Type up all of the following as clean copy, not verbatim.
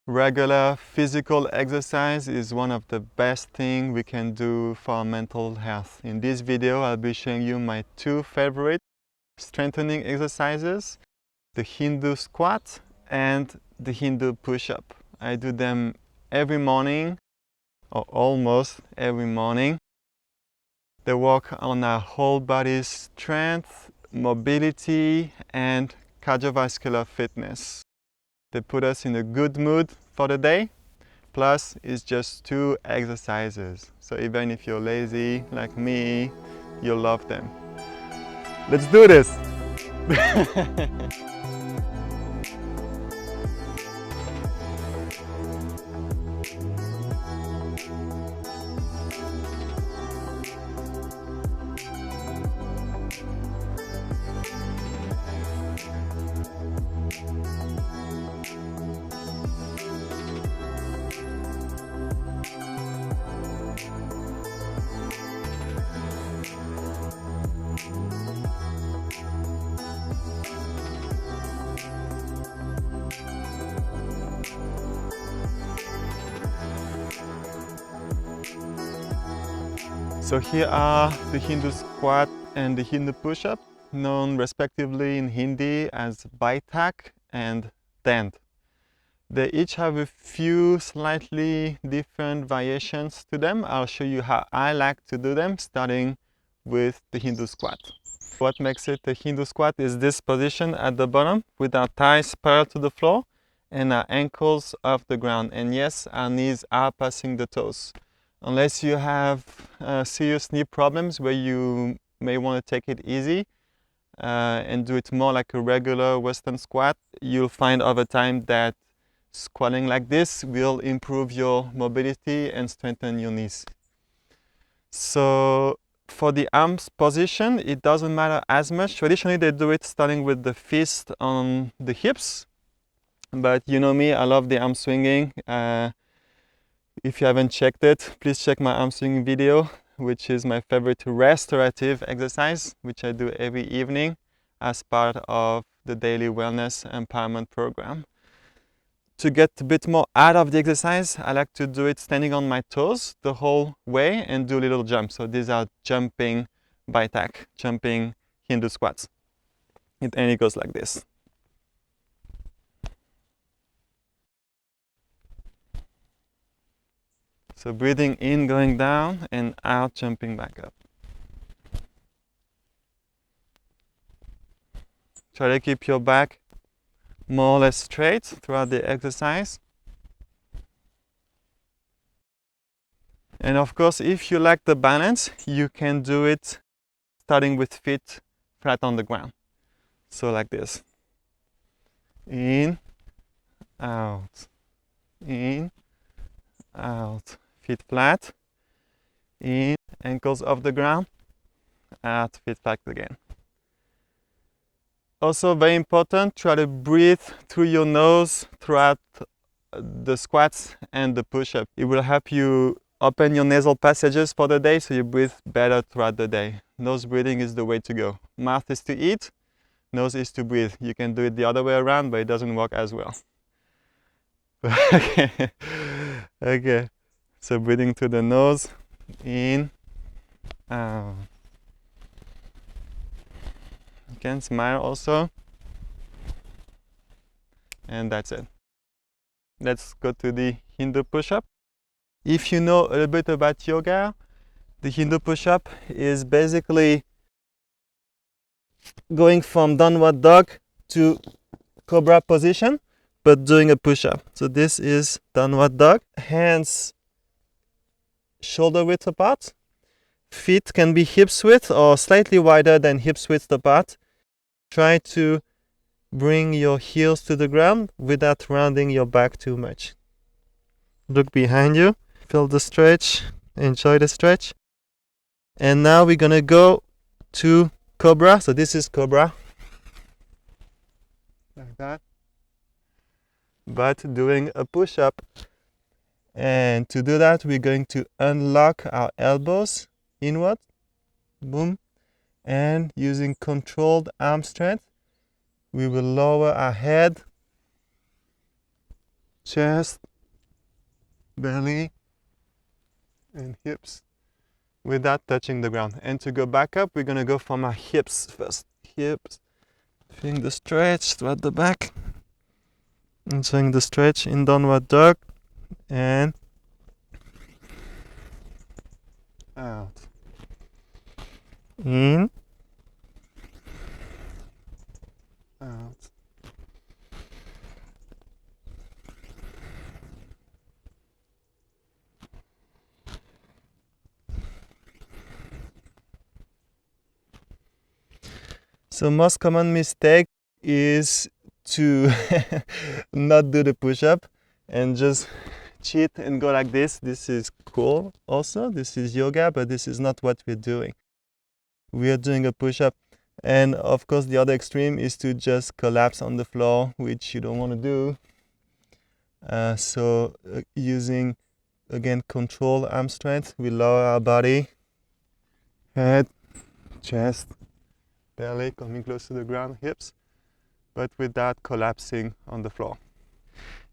Regular physical exercise is one of the best things we can do for our mental health. In this video, I'll be showing you my two favorite strengthening exercises, the Hindu squat and the Hindu push-up. I do them every morning, or almost every morning. They work on our whole body strength, mobility, and cardiovascular fitness. They put us in a good mood for the day. Plus, it's just two exercises. So even if you're lazy like me, you'll love them. Let's do this! So here are the Hindu squat and the Hindu push-up, known respectively in Hindi as baitak and dand. They each have a few slightly different variations to them. I'll show you how I like to do them, starting with the Hindu squat. What makes it a Hindu squat is this position at the bottom with our thighs parallel to the floor and our ankles off the ground. And yes, our knees are passing the toes. Unless you have serious knee problems where you may want to take it easy and do it more like a regular Western squat, you'll find over time that squatting like this will improve your mobility and strengthen your knees. So for the arms position, it doesn't matter as much. Traditionally, they do it starting with the fist on the hips. But you know me, I love the arm swinging. If you haven't checked it, please check my arm swinging video, which is my favorite restorative exercise, which I do every evening as part of the daily wellness empowerment program. To get a bit more out of the exercise, I like to do it standing on my toes the whole way and do little jumps. So these are jumping baitak, jumping Hindu squats. And it goes like this. So breathing in, going down, and out, jumping back up. Try to keep your back more or less straight throughout the exercise. And of course, if you lack the balance, you can do it starting with feet flat on the ground. So like this. In, out, in, out. Feet flat, in, ankles off the ground, out, feet flat again. Also very important, try to breathe through your nose throughout the squats and the push-up. It will help you open your nasal passages for the day so you breathe better throughout the day. Nose breathing is the way to go. Mouth is to eat, nose is to breathe. You can do it the other way around, but it doesn't work as well. Okay. So breathing through the nose, in, out. You can smile also. And that's it. Let's go to the Hindu push-up. If you know a little bit about yoga, the Hindu push-up is basically going from downward dog to cobra position, but doing a push-up. So this is downward dog. Hands shoulder width apart. Feet can be hips width or slightly wider than hips width apart. Try to bring your heels to the ground without rounding your back too much. Look behind you, feel the stretch, enjoy the stretch. And now we're gonna go to cobra. So this is cobra. Like that. But doing a push-up. And to do that, we're going to unlock our elbows inward, boom, and using controlled arm strength, we will lower our head chest, belly, and hips without touching the ground. And to go back up, we're gonna go from our hips first. Hips, feeling the stretch throughout the back, enjoying the stretch in downward dog, and out. In, out. So most common mistake is to not do the push-up and just cheat and go like this. This is cool also, this is yoga, but this is not what we're doing. We are doing a push-up, and of course the other extreme is to just collapse on the floor, which you don't want to do. Using again control arm strength, we lower our body, head, chest, belly coming close to the ground, hips, but without collapsing on the floor.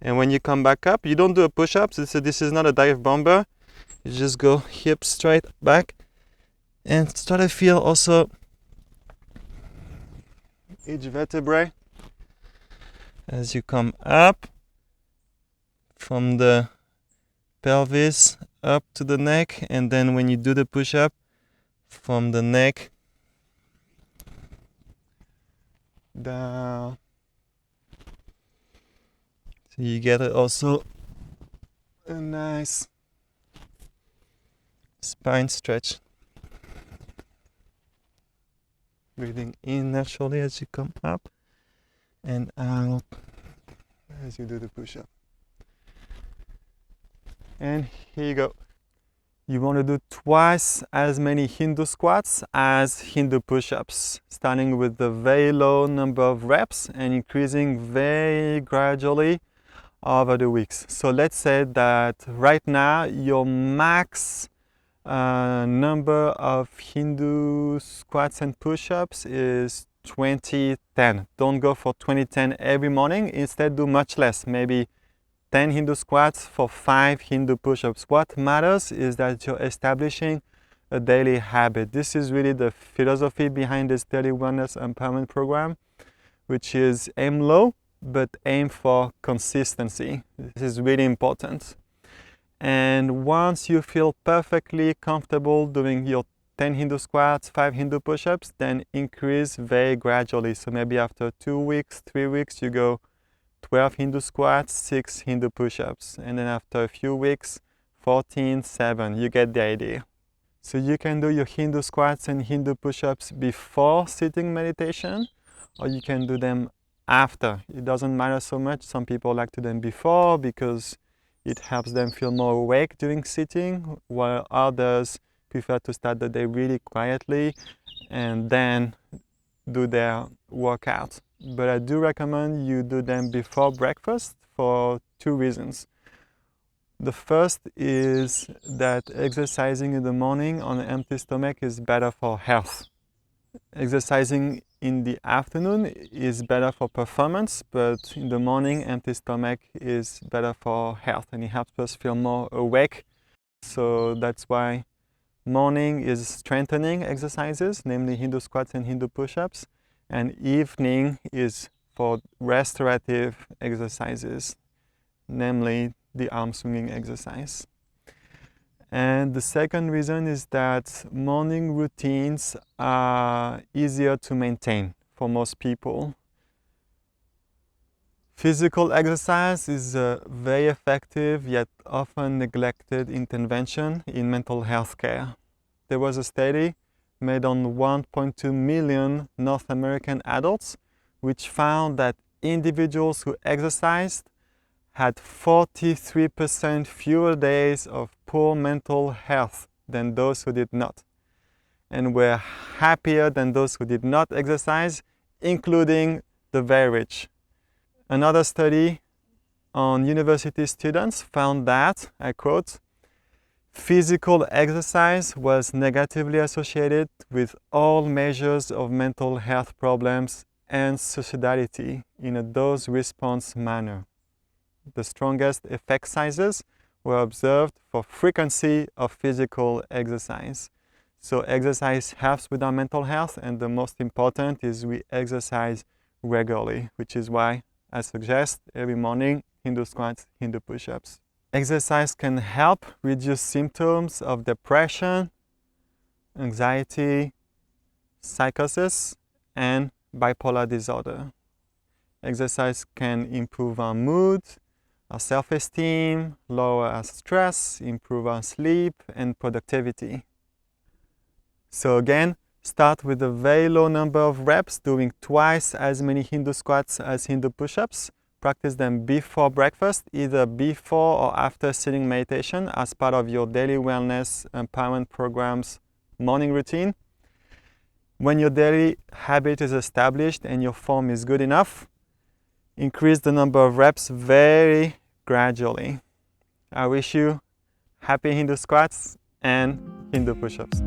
And when you come back up, you don't do a push-up, so this is not a dive bomber. You just go hips straight back and try to feel also each vertebrae as you come up from the pelvis up to the neck, and then when you do the push-up, from the neck down. So you get also a nice spine stretch. Breathing in naturally as you come up and out as you do the push-up. And here you go. You want to do twice as many Hindu squats as Hindu push-ups, starting with the very low number of reps and increasing very gradually over the weeks. So let's say that right now your max number of Hindu squats and push-ups is 20-10. Don't go for 20-10 every morning. Instead, do much less, maybe 10 Hindu squats for 5 Hindu push-ups. What matters is that you're establishing a daily habit. This is really the philosophy behind this daily wellness empowerment program, which is aim low, but aim for consistency. This is really important. And once you feel perfectly comfortable doing your 10 Hindu squats, 5 Hindu push-ups, then increase very gradually. So maybe after 2 weeks, 3 weeks, you go 12 Hindu squats, 6 Hindu push-ups. And then after a few weeks, 14, 7. You get the idea. So you can do your Hindu squats and Hindu push-ups before sitting meditation, or you can do them after. It doesn't matter so much. Some people like to do them before because it helps them feel more awake during sitting, while others prefer to start the day really quietly and then do their workout. But I do recommend you do them before breakfast for 2 reasons. The first is that exercising in the morning on an empty stomach is better for health. Exercising in the afternoon is better for performance, but in the morning, empty stomach is better for health, and it helps us feel more awake. So that's why morning is strengthening exercises, namely Hindu squats and Hindu push-ups, and evening is for restorative exercises, namely the arm swinging exercise. And the second reason is that morning routines are easier to maintain for most people. Physical exercise is a very effective yet often neglected intervention in mental health care. There was a study made on 1.2 million North American adults which found that individuals who exercised had 43% fewer days of poor mental health than those who did not, and were happier than those who did not exercise, including the very rich. Another study on university students found that, I quote, physical exercise was negatively associated with all measures of mental health problems and suicidality in a dose-response manner. the strongest effect sizes were observed for frequency of physical exercise. So exercise helps with our mental health, and the most important is we exercise regularly, which is why I suggest every morning Hindu squats, Hindu push-ups. Exercise can help reduce symptoms of depression, anxiety, psychosis, and bipolar disorder. Exercise can improve our mood, our self-esteem, lower our stress, improve our sleep and productivity. So again, start with a very low number of reps, doing twice as many Hindu squats as Hindu push-ups. Practice them before breakfast, either before or after sitting meditation as part of your daily wellness empowerment program's morning routine. When your daily habit is established and your form is good enough, increase the number of reps very gradually. I wish you happy Hindu squats and Hindu push-ups.